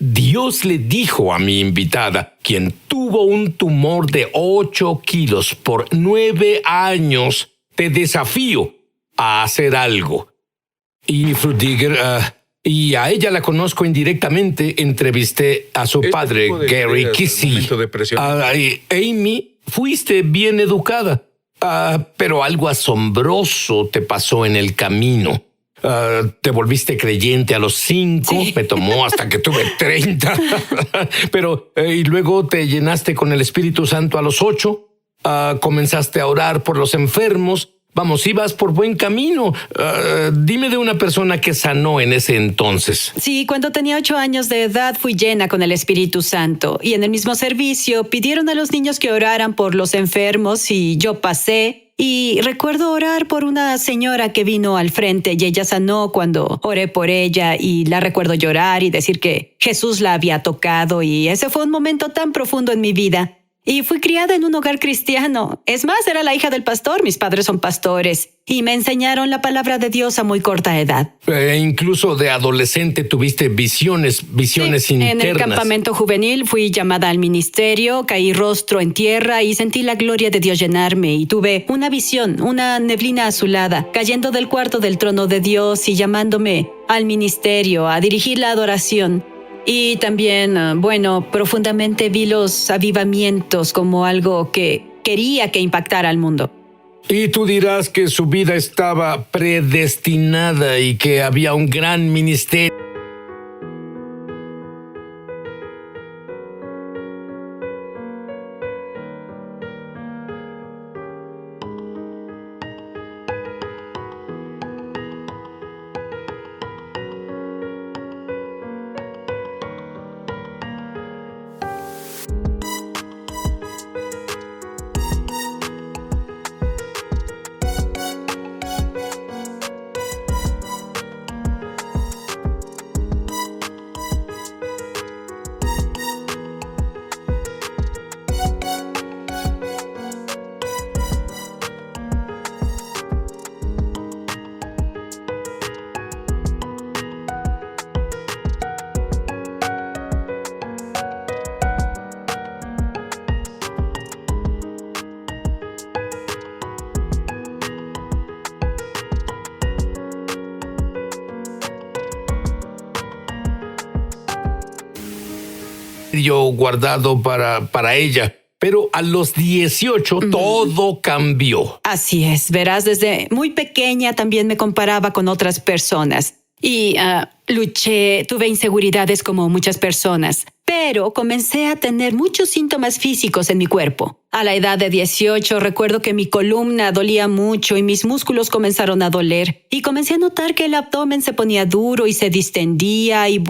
Dios le dijo a mi invitada, quien tuvo un tumor de 8 kilos por 9 años, te desafío a hacer algo. Y Frutiger, y a ella la conozco indirectamente, entrevisté a su padre, Gary Kissy. Amy, fuiste bien educada, pero algo asombroso te pasó en el camino. Te volviste creyente a los 5, sí. Me tomó hasta que tuve 30. Pero, y luego te llenaste con el Espíritu Santo a los 8. Comenzaste a orar por los enfermos. Vamos, ibas por buen camino. Dime de una persona que sanó en ese entonces. Sí, cuando tenía 8 años de edad fui llena con el Espíritu Santo. Y en el mismo servicio pidieron a los niños que oraran por los enfermos y yo pasé. Y recuerdo orar por una señora que vino al frente y ella sanó cuando oré por ella y la recuerdo llorar y decir que Jesús la había tocado y ese fue un momento tan profundo en mi vida. Y fui criada en un hogar cristiano. Es más, era la hija del pastor, mis padres son pastores y me enseñaron la palabra de Dios a muy corta edad. Incluso de adolescente tuviste visiones sí, internas. En el campamento juvenil fui llamada al ministerio, caí rostro en tierra y sentí la gloria de Dios llenarme y tuve una visión, una neblina azulada, cayendo del cuarto del trono de Dios y llamándome al ministerio a dirigir la adoración. Y también, profundamente vi los avivamientos como algo que quería que impactara al mundo. Y tú dirás que su vida estaba predestinada y que había un gran ministerio. Guardado para ella, pero a los 18 todo cambió. Así es, verás, desde muy pequeña también me comparaba con otras personas y luché, tuve inseguridades como muchas personas, pero comencé a tener muchos síntomas físicos en mi cuerpo. A la edad de 18 recuerdo que mi columna dolía mucho y mis músculos comenzaron a doler y comencé a notar que el abdomen se ponía duro y se distendía y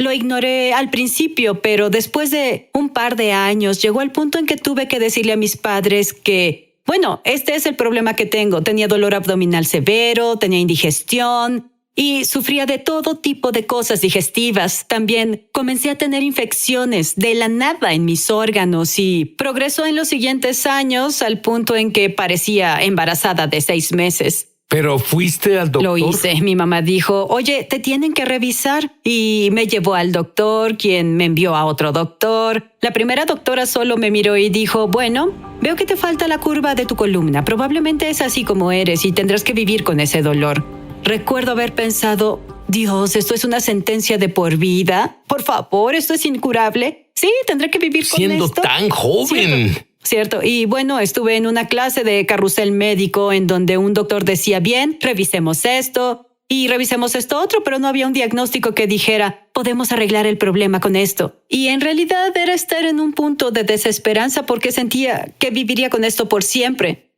lo ignoré al principio, pero después de un par de años llegó el punto en que tuve que decirle a mis padres que, este es el problema que tengo. Tenía dolor abdominal severo, tenía indigestión y sufría de todo tipo de cosas digestivas. También comencé a tener infecciones de la nada en mis órganos y progresó en los siguientes años al punto en que parecía embarazada de 6 meses. ¿Pero fuiste al doctor? Lo hice. Mi mamá dijo, oye, te tienen que revisar. Y me llevó al doctor, quien me envió a otro doctor. La primera doctora solo me miró y dijo, veo que te falta la curva de tu columna. Probablemente es así como eres y tendrás que vivir con ese dolor. Recuerdo haber pensado, Dios, ¿esto es una sentencia de por vida? Por favor, ¿esto es incurable? Sí, tendré que vivir con esto. Siendo tan joven. Cierto. Y estuve en una clase de carrusel médico en donde un doctor decía, bien, revisemos esto y revisemos esto otro, pero no había un diagnóstico que dijera, podemos arreglar el problema con esto. Y en realidad era estar en un punto de desesperanza porque sentía que viviría con esto por siempre.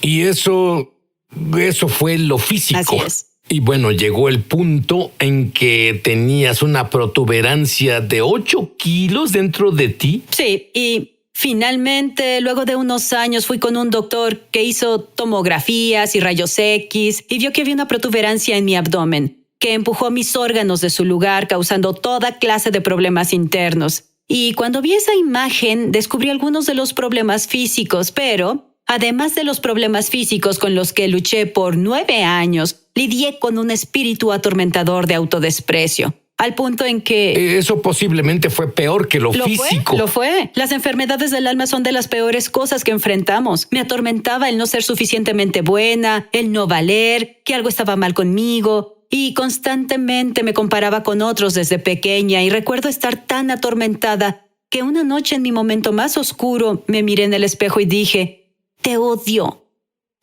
Y eso fue lo físico. Así es. Y llegó el punto en que tenías una protuberancia de 8 kilos dentro de ti. Sí, y finalmente, luego de unos años, fui con un doctor que hizo tomografías y rayos X y vio que había una protuberancia en mi abdomen que empujó mis órganos de su lugar, causando toda clase de problemas internos. Y cuando vi esa imagen, descubrí algunos de los problemas físicos, pero además de los problemas físicos con los que luché por 9 años, lidié con un espíritu atormentador de autodesprecio. al punto en que... Eso posiblemente fue peor que lo físico. Lo fue. Las enfermedades del alma son de las peores cosas que enfrentamos. Me atormentaba el no ser suficientemente buena, el no valer, que algo estaba mal conmigo. Y constantemente me comparaba con otros desde pequeña y recuerdo estar tan atormentada que una noche en mi momento más oscuro me miré en el espejo y dije, te odio.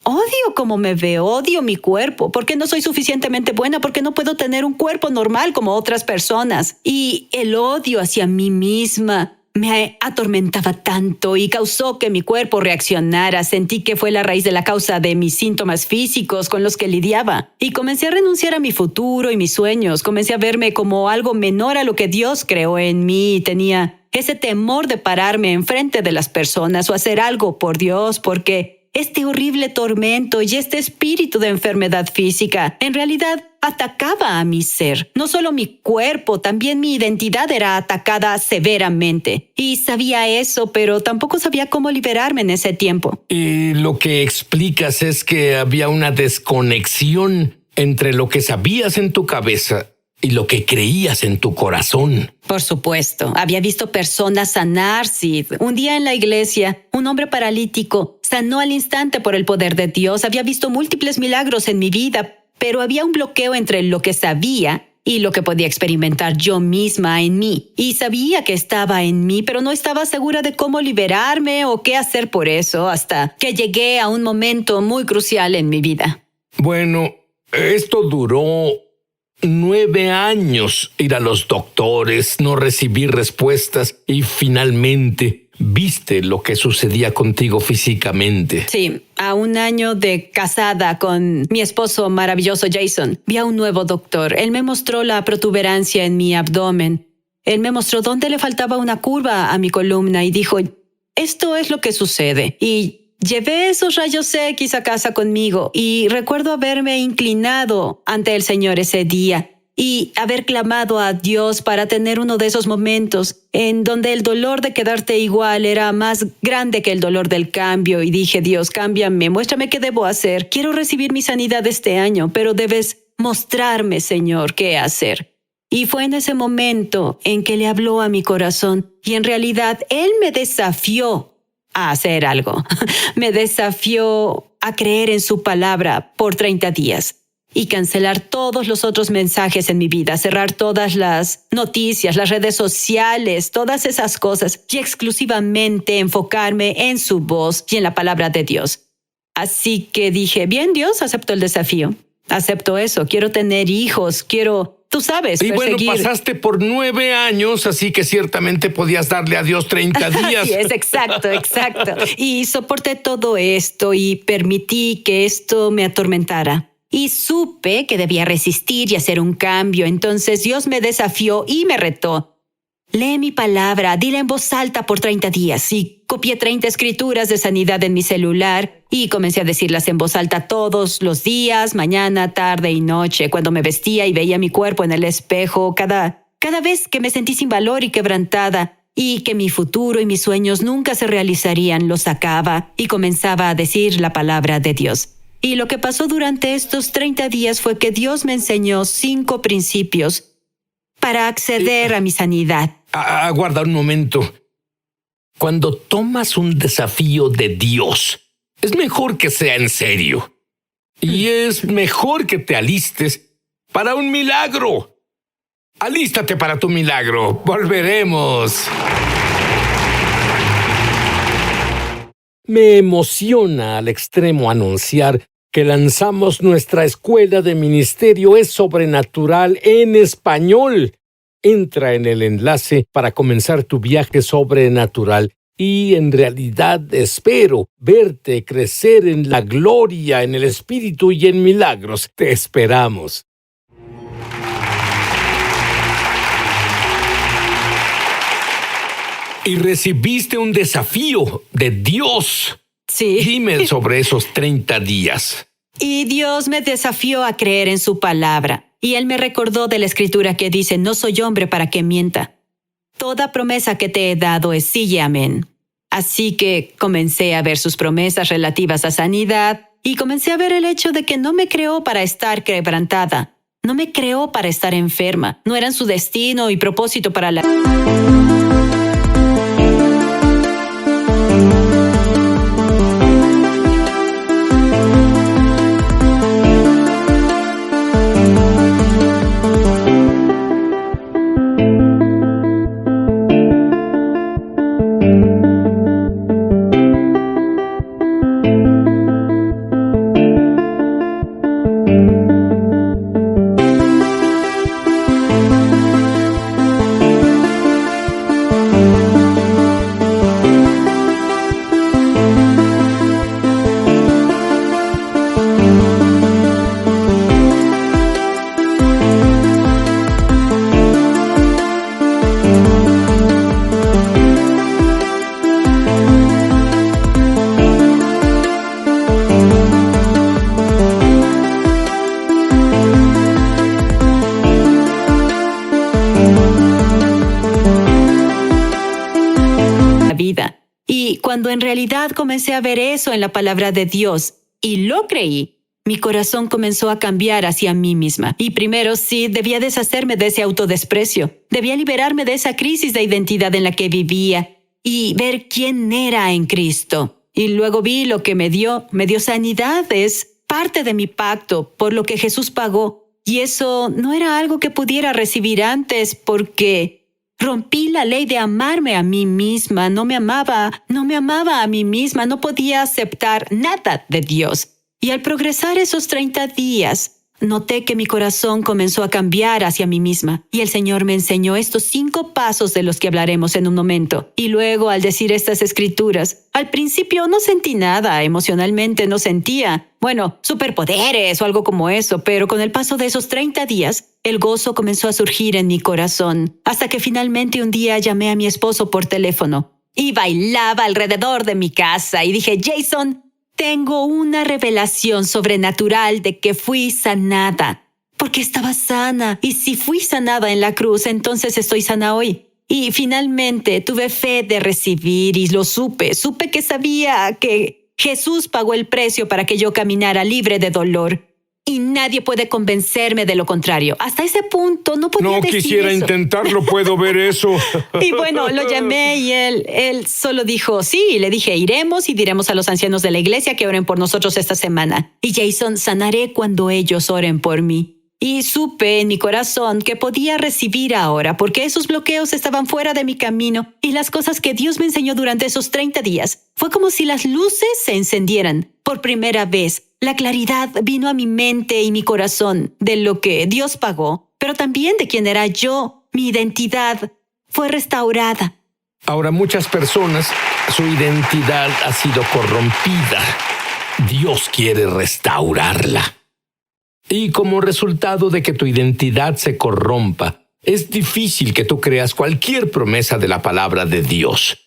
Odio cómo me veo, odio mi cuerpo, porque no soy suficientemente buena, porque no puedo tener un cuerpo normal como otras personas. Y el odio hacia mí misma me atormentaba tanto y causó que mi cuerpo reaccionara. Sentí que fue la raíz de la causa de mis síntomas físicos con los que lidiaba. Y comencé a renunciar a mi futuro y mis sueños. Comencé a verme como algo menor a lo que Dios creó en mí y tenía ese temor de pararme enfrente de las personas o hacer algo por Dios, porque este horrible tormento y este espíritu de enfermedad física en realidad atacaba a mi ser. No solo mi cuerpo, también mi identidad era atacada severamente. Y sabía eso, pero tampoco sabía cómo liberarme en ese tiempo. Y lo que explicas es que había una desconexión entre lo que sabías en tu cabeza y lo que creías en tu corazón. Por supuesto. Había visto personas sanar, Sid. Un día en la iglesia, un hombre paralítico sanó al instante por el poder de Dios. Había visto múltiples milagros en mi vida, pero había un bloqueo entre lo que sabía y lo que podía experimentar yo misma en mí. Y sabía que estaba en mí, pero no estaba segura de cómo liberarme o qué hacer por eso, hasta que llegué a un momento muy crucial en mi vida. Bueno, esto duró 9 años, ir a los doctores, no recibir respuestas y finalmente viste lo que sucedía contigo físicamente. Sí, a 1 año de casada con mi esposo maravilloso Jason, vi a un nuevo doctor. Él me mostró la protuberancia en mi abdomen. Él me mostró dónde le faltaba una curva a mi columna y dijo, esto es lo que sucede. Y llevé esos rayos X a casa conmigo y recuerdo haberme inclinado ante el Señor ese día y haber clamado a Dios para tener uno de esos momentos en donde el dolor de quedarte igual era más grande que el dolor del cambio. Y dije, Dios, cámbiame, muéstrame qué debo hacer. Quiero recibir mi sanidad este año, pero debes mostrarme, Señor, qué hacer. Y fue en ese momento en que le habló a mi corazón y en realidad Él me desafió a hacer algo. Me desafió a creer en su palabra por 30 días y cancelar todos los otros mensajes en mi vida, cerrar todas las noticias, las redes sociales, todas esas cosas y exclusivamente enfocarme en su voz y en la palabra de Dios. Así que dije, bien, Dios, acepto el desafío. Acepto eso. Quiero tener hijos. Quiero, tú sabes, y perseguir. bueno, pasaste por 9 años, así que ciertamente podías darle a Dios 30 días. Así es, exacto. Y soporté todo esto y permití que esto me atormentara. Y supe que debía resistir y hacer un cambio. Entonces Dios me desafió y me retó. Lee mi palabra, dila en voz alta por 30 días. Y copié 30 escrituras de sanidad en mi celular y comencé a decirlas en voz alta todos los días, mañana, tarde y noche, cuando me vestía y veía mi cuerpo en el espejo, cada vez que me sentí sin valor y quebrantada y que mi futuro y mis sueños nunca se realizarían, los sacaba y comenzaba a decir la palabra de Dios. Y lo que pasó durante estos 30 días fue que Dios me enseñó 5 principios para acceder a mi sanidad. Aguarda un momento. Cuando tomas un desafío de Dios, es mejor que sea en serio. Y es mejor que te alistes para un milagro. Alístate para tu milagro. Volveremos. Me emociona al extremo anunciar que lanzamos nuestra escuela de ministerio Es Sobrenatural en español. Entra en el enlace para comenzar tu viaje sobrenatural y en realidad espero verte crecer en la gloria, en el Espíritu y en milagros. Te esperamos. Y recibiste un desafío de Dios. Sí. Dime sobre esos 30 días. Y Dios me desafió a creer en su palabra. Y Él me recordó de la escritura que dice, no soy hombre para que mienta. Toda promesa que te he dado es sí y amén. Así que comencé a ver sus promesas relativas a sanidad y comencé a ver el hecho de que no me creó para estar quebrantada. No me creó para estar enferma. No eran su destino y propósito para la... vida. Y cuando en realidad comencé a ver eso en la palabra de Dios y lo creí, mi corazón comenzó a cambiar hacia mí misma. Y primero sí, debía deshacerme de ese autodesprecio. Debía liberarme de esa crisis de identidad en la que vivía y ver quién era en Cristo. Y luego vi lo que me dio sanidad. Es parte de mi pacto, por lo que Jesús pagó. Y eso no era algo que pudiera recibir antes porque rompí la ley de amarme a mí misma. No me amaba a mí misma. No podía aceptar nada de Dios. Y al progresar esos 30 días, noté que mi corazón comenzó a cambiar hacia mí misma. Y el Señor me enseñó estos 5 pasos de los que hablaremos en un momento. Y luego, al decir estas escrituras, al principio no sentí nada, emocionalmente no sentía, superpoderes o algo como eso, pero con el paso de esos 30 días, el gozo comenzó a surgir en mi corazón. Hasta que finalmente un día llamé a mi esposo por teléfono y bailaba alrededor de mi casa y dije, Jason, tengo una revelación sobrenatural de que fui sanada, porque estaba sana. Y si fui sanada en la cruz, entonces estoy sana hoy. Y finalmente tuve fe de recibir y lo supe. Supe que sabía que Jesús pagó el precio para que yo caminara libre de dolor. Y nadie puede convencerme de lo contrario. Hasta ese punto no podía decir eso. No quisiera intentarlo, puedo ver eso. Y lo llamé y él solo dijo, sí, y le dije, iremos y diremos a los ancianos de la iglesia que oren por nosotros esta semana. Y Jason, sanaré cuando ellos oren por mí. Y supe en mi corazón que podía recibir ahora, porque esos bloqueos estaban fuera de mi camino y las cosas que Dios me enseñó durante esos 30 días. Fue como si las luces se encendieran. Por primera vez, la claridad vino a mi mente y mi corazón de lo que Dios pagó, pero también de quién era yo. Mi identidad fue restaurada. Ahora, muchas personas, su identidad ha sido corrompida. Dios quiere restaurarla. Y como resultado de que tu identidad se corrompa, es difícil que tú creas cualquier promesa de la palabra de Dios.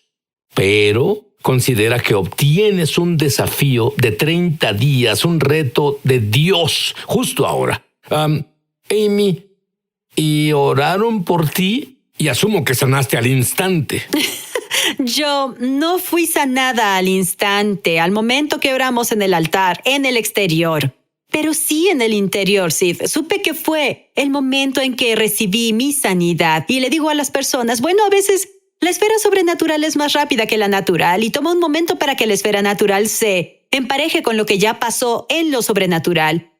Pero considera que obtienes un desafío de 30 días, un reto de Dios, justo ahora. Amy, ¿y oraron por ti? Y asumo que sanaste al instante. Yo no fui sanada al instante, al momento que oramos en el altar, en el exterior. Pero sí en el interior, Sid. Supe que fue el momento en que recibí mi sanidad. Y le digo a las personas, a veces la esfera sobrenatural es más rápida que la natural y toma un momento para que la esfera natural se empareje con lo que ya pasó en lo sobrenatural.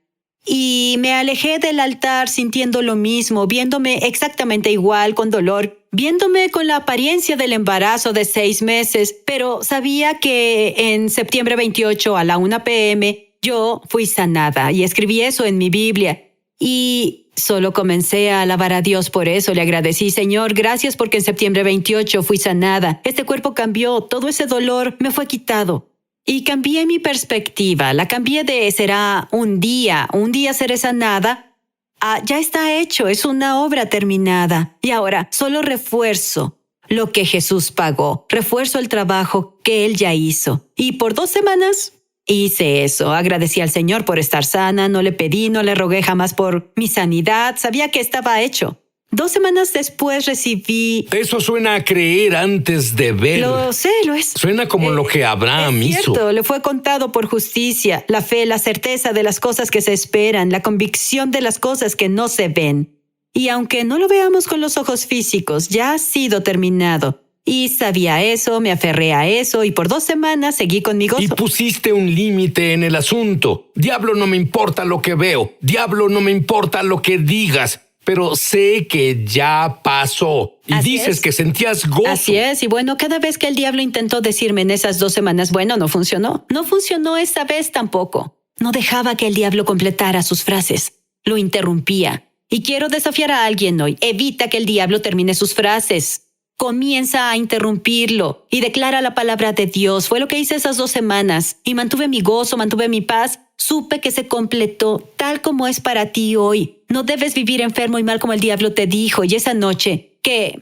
Y me alejé del altar sintiendo lo mismo, viéndome exactamente igual, con dolor, viéndome con la apariencia del embarazo de 6 meses, pero sabía que en septiembre 28 a la 1 p.m., yo fui sanada y escribí eso en mi Biblia. Y solo comencé a alabar a Dios por eso. Le agradecí, Señor, gracias porque en septiembre 28 fui sanada. Este cuerpo cambió, todo ese dolor me fue quitado. Y cambié mi perspectiva. La cambié de será un día seré sanada, a ya está hecho, es una obra terminada. Y ahora solo refuerzo lo que Jesús pagó. Refuerzo el trabajo que Él ya hizo. Y por 2 semanas hice eso. Agradecí al Señor por estar sana, no le pedí, no le rogué jamás por mi sanidad. Sabía que estaba hecho. 2 semanas después recibí... Eso suena a creer antes de ver. Lo sé, lo es. Suena como lo que Abraham Es hizo. cierto, le fue contado por justicia, la fe, la certeza de las cosas que se esperan, la convicción de las cosas que no se ven. Y aunque no lo veamos con los ojos físicos, ya ha sido terminado. Y sabía eso, me aferré a eso y por 2 semanas seguí con mi gozo. Y pusiste un límite en el asunto. Diablo, no me importa lo que veo. Diablo, no me importa lo que digas. Pero sé que ya pasó. Y Así dices es. que sentías gozo. Así es, y bueno, cada vez que el diablo intentó decirme en esas 2 semanas, bueno, no funcionó. No funcionó esta vez tampoco. No dejaba que el diablo completara sus frases. Lo interrumpía. Y quiero desafiar a alguien hoy. Evita que el diablo termine sus frases. Comienza a interrumpirlo y declara la palabra de Dios. Fue lo que hice esas 2 semanas. Y mantuve mi gozo, mantuve mi paz. Supe que se completó tal como es para ti hoy. No debes vivir enfermo y mal como el diablo te dijo. Y esa noche que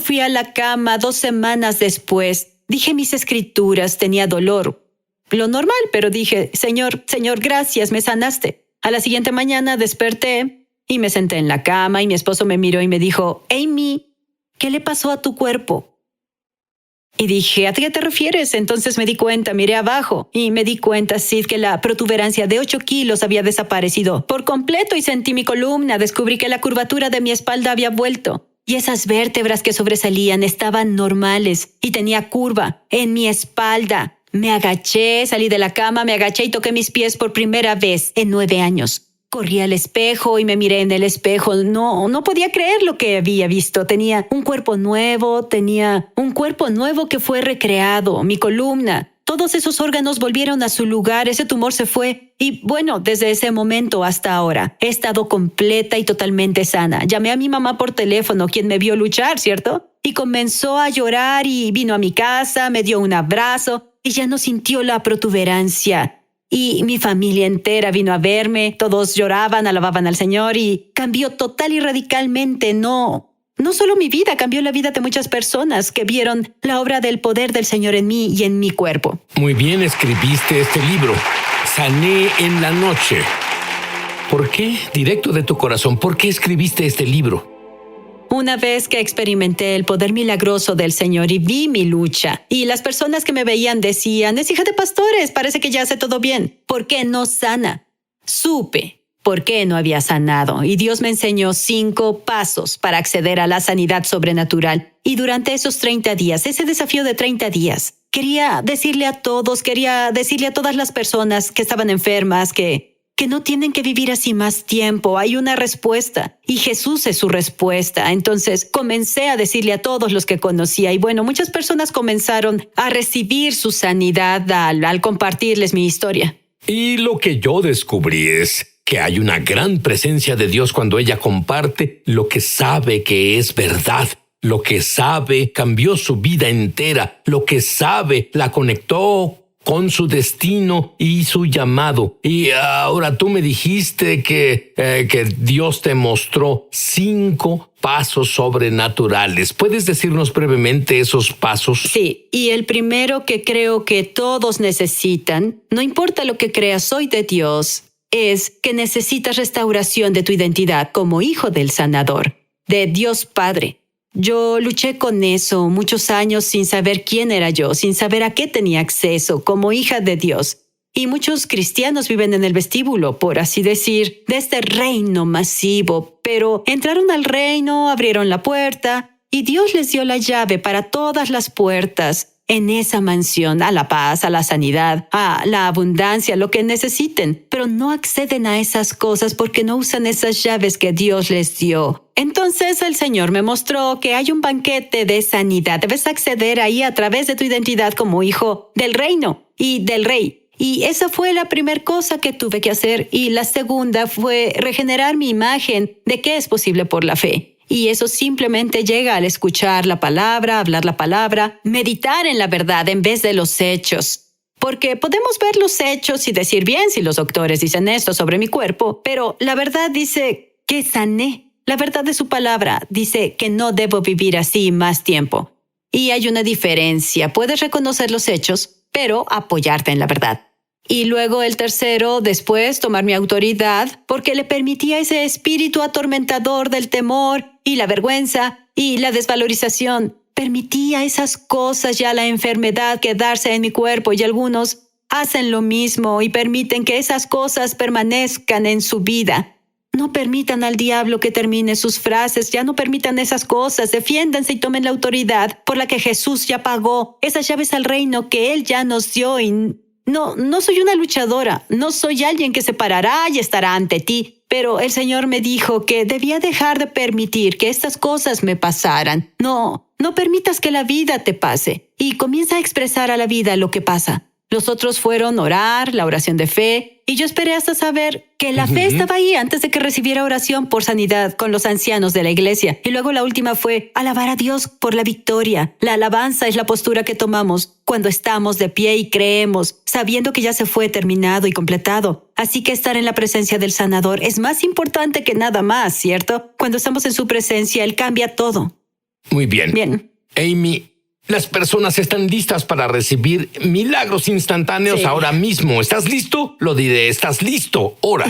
fui a la cama 2 semanas después, dije mis escrituras, tenía dolor. Lo normal, pero dije, Señor, gracias, me sanaste. A la siguiente mañana desperté y me senté en la cama y mi esposo me miró y me dijo, Amy, ¿qué le pasó a tu cuerpo? Y dije, ¿a qué te refieres? Entonces me di cuenta, miré abajo y me di cuenta, Sid, que la protuberancia de 8 kilos había desaparecido por completo y sentí mi columna. Descubrí que la curvatura de mi espalda había vuelto y esas vértebras que sobresalían estaban normales y tenía curva en mi espalda. Me agaché, salí de la cama, me agaché y toqué mis pies por primera vez en 9 años. Corrí al espejo y me miré en el espejo. No podía creer lo que había visto. Tenía un cuerpo nuevo que fue recreado, mi columna. Todos esos órganos volvieron a su lugar, ese tumor se fue. Y bueno, desde ese momento hasta ahora, he estado completa y totalmente sana. Llamé a mi mamá por teléfono, quien me vio luchar, ¿cierto? Y comenzó a llorar y vino a mi casa, me dio un abrazo y ya no sintió la protuberancia. Y mi familia entera vino a verme, todos lloraban, alababan al Señor y cambió total y radicalmente, no solo mi vida, cambió la vida de muchas personas que vieron la obra del poder del Señor en mí y en mi cuerpo. Muy bien escribiste este libro, Sané en la noche. ¿Por qué? Directo de tu corazón, ¿por qué escribiste este libro? Una vez que experimenté el poder milagroso del Señor y vi mi lucha, y las personas que me veían decían, es hija de pastores, parece que ya hace todo bien. ¿Por qué no sana? Supe por qué no había sanado, y Dios me enseñó 5 pasos para acceder a la sanidad sobrenatural. Y durante esos 30 días, ese desafío de 30 días, quería decirle a todas las personas que estaban enfermas que no tienen que vivir así más tiempo. Hay una respuesta y Jesús es su respuesta. Entonces comencé a decirle a todos los que conocía y bueno, muchas personas comenzaron a recibir su sanidad al compartirles mi historia. Y lo que yo descubrí es que hay una gran presencia de Dios cuando ella comparte lo que sabe que es verdad. Lo que sabe cambió su vida entera. Lo que sabe la conectó con su destino y su llamado. Y ahora tú me dijiste que Dios te mostró 5 pasos sobrenaturales. ¿Puedes decirnos brevemente esos pasos? Sí, y el primero que creo que todos necesitan, no importa lo que creas hoy de Dios, es que necesitas restauración de tu identidad como hijo del sanador, de Dios Padre. Yo luché con eso muchos años sin saber quién era yo, sin saber a qué tenía acceso como hija de Dios. Y muchos cristianos viven en el vestíbulo, por así decir, de este reino masivo. Pero entraron al reino, abrieron la puerta y Dios les dio la llave para todas las puertas en esa mansión, a la paz, a la sanidad, a la abundancia, lo que necesiten. Pero no acceden a esas cosas porque no usan esas llaves que Dios les dio. Entonces el Señor me mostró que hay un banquete de sanidad. Debes acceder ahí a través de tu identidad como hijo del reino y del rey. Y esa fue la primera cosa que tuve que hacer. Y la segunda fue regenerar mi imagen de que es posible por la fe. Y eso simplemente llega al escuchar la palabra, hablar la palabra, meditar en la verdad en vez de los hechos. Porque podemos ver los hechos y decir bien si los doctores dicen esto sobre mi cuerpo, pero la verdad dice que sané. La verdad de su palabra dice que no debo vivir así más tiempo. Y hay una diferencia. Puedes reconocer los hechos, pero apoyarte en la verdad. Y luego el tercero, después, tomar mi autoridad, porque le permitía ese espíritu atormentador del temor y la vergüenza y la desvalorización. Permitía esas cosas, ya la enfermedad, quedarse en mi cuerpo, y algunos hacen lo mismo y permiten que esas cosas permanezcan en su vida. No permitan al diablo que termine sus frases, ya no permitan esas cosas, defiéndanse y tomen la autoridad por la que Jesús ya pagó, esas llaves al reino que Él ya nos dio. Y no soy una luchadora, no soy alguien que se parará y estará ante ti, pero el Señor me dijo que debía dejar de permitir que estas cosas me pasaran. No permitas que la vida te pase y comienza a expresar a la vida lo que pasa. Los otros fueron orar, la oración de fe, y yo esperé hasta saber que la fe estaba ahí antes de que recibiera oración por sanidad con los ancianos de la iglesia. Y luego la última fue alabar a Dios por la victoria. La alabanza es la postura que tomamos cuando estamos de pie y creemos, sabiendo que ya se fue terminado y completado. Así que estar en la presencia del sanador es más importante que nada más, ¿cierto? Cuando estamos en su presencia, Él cambia todo. Muy bien. Bien. Amy, las personas están listas para recibir milagros instantáneos Sí. ahora mismo. ¿Estás listo? Lo diré, ¿estás listo? Ora.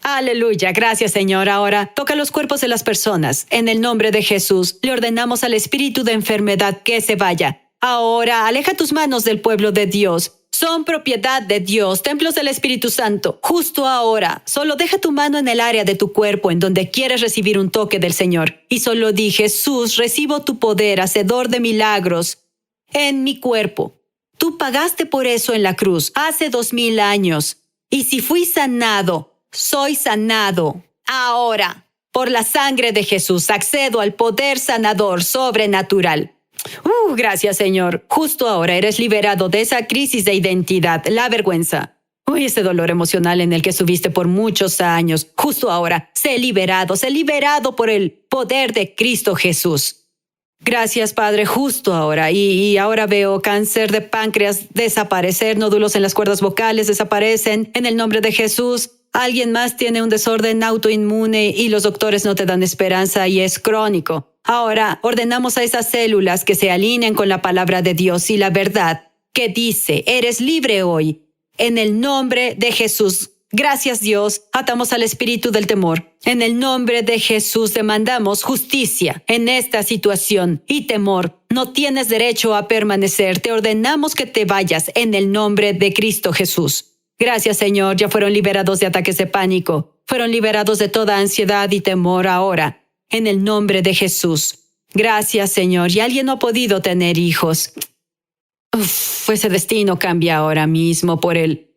Aleluya, gracias Señor. Ahora toca los cuerpos de las personas. En el nombre de Jesús, le ordenamos al espíritu de enfermedad que se vaya. Ahora, aleja tus manos del pueblo de Dios. Son propiedad de Dios, templos del Espíritu Santo. Justo ahora, solo deja tu mano en el área de tu cuerpo en donde quieres recibir un toque del Señor. Y solo di, Jesús, recibo tu poder, hacedor de milagros, en mi cuerpo. Tú pagaste por eso en la cruz hace 2000 años. Y si fui sanado, soy sanado. Ahora, por la sangre de Jesús, accedo al poder sanador sobrenatural. Gracias, Señor. Justo ahora eres liberado de esa crisis de identidad, la vergüenza. Ese dolor emocional en el que estuviste por muchos años. Justo ahora, sé liberado por el poder de Cristo Jesús. Gracias, Padre, justo ahora. Y ahora veo cáncer de páncreas desaparecer, nódulos en las cuerdas vocales desaparecen. En el nombre de Jesús, alguien más tiene un desorden autoinmune y los doctores no te dan esperanza y es crónico. Ahora ordenamos a esas células que se alineen con la palabra de Dios y la verdad que dice, eres libre hoy. En el nombre de Jesús. Gracias, Dios. Atamos al espíritu del temor. En el nombre de Jesús demandamos justicia en esta situación y temor. No tienes derecho a permanecer. Te ordenamos que te vayas en el nombre de Cristo Jesús. Gracias, Señor. Ya fueron liberados de ataques de pánico. Fueron liberados de toda ansiedad y temor ahora. En el nombre de Jesús. Gracias, Señor. Y alguien no ha podido tener hijos. Ese destino cambia ahora mismo por el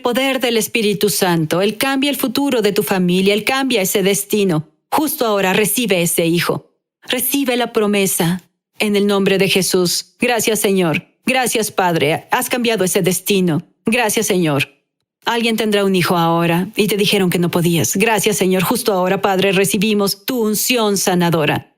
poder del Espíritu Santo. Él cambia el futuro de tu familia. Él cambia ese destino. Justo ahora recibe ese hijo. Recibe la promesa en el nombre de Jesús. Gracias, Señor. Gracias, Padre. Has cambiado ese destino. Gracias, Señor. Alguien tendrá un hijo ahora y te dijeron que no podías. Gracias, Señor. Justo ahora, Padre, recibimos tu unción sanadora.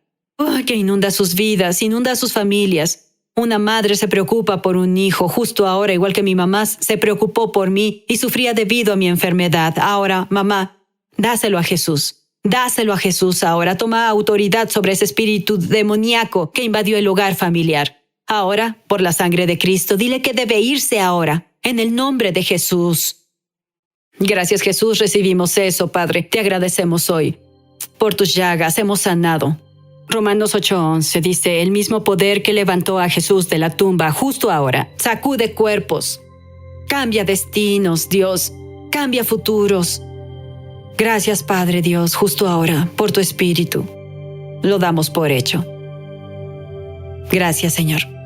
Que inunda sus vidas, inunda sus familias. Una madre se preocupa por un hijo justo ahora, igual que mi mamá se preocupó por mí y sufría debido a mi enfermedad. Ahora, mamá, dáselo a Jesús. Dáselo a Jesús ahora. Toma autoridad sobre ese espíritu demoníaco que invadió el hogar familiar. Ahora, por la sangre de Cristo, dile que debe irse ahora, en el nombre de Jesús. Gracias, Jesús, recibimos eso, Padre. Te agradecemos hoy. Por tus llagas hemos sanado. Romanos 8:11 dice, el mismo poder que levantó a Jesús de la tumba justo ahora, sacude cuerpos, cambia destinos, Dios, cambia futuros. Gracias, Padre Dios, justo ahora, por tu Espíritu. Lo damos por hecho. Gracias, Señor.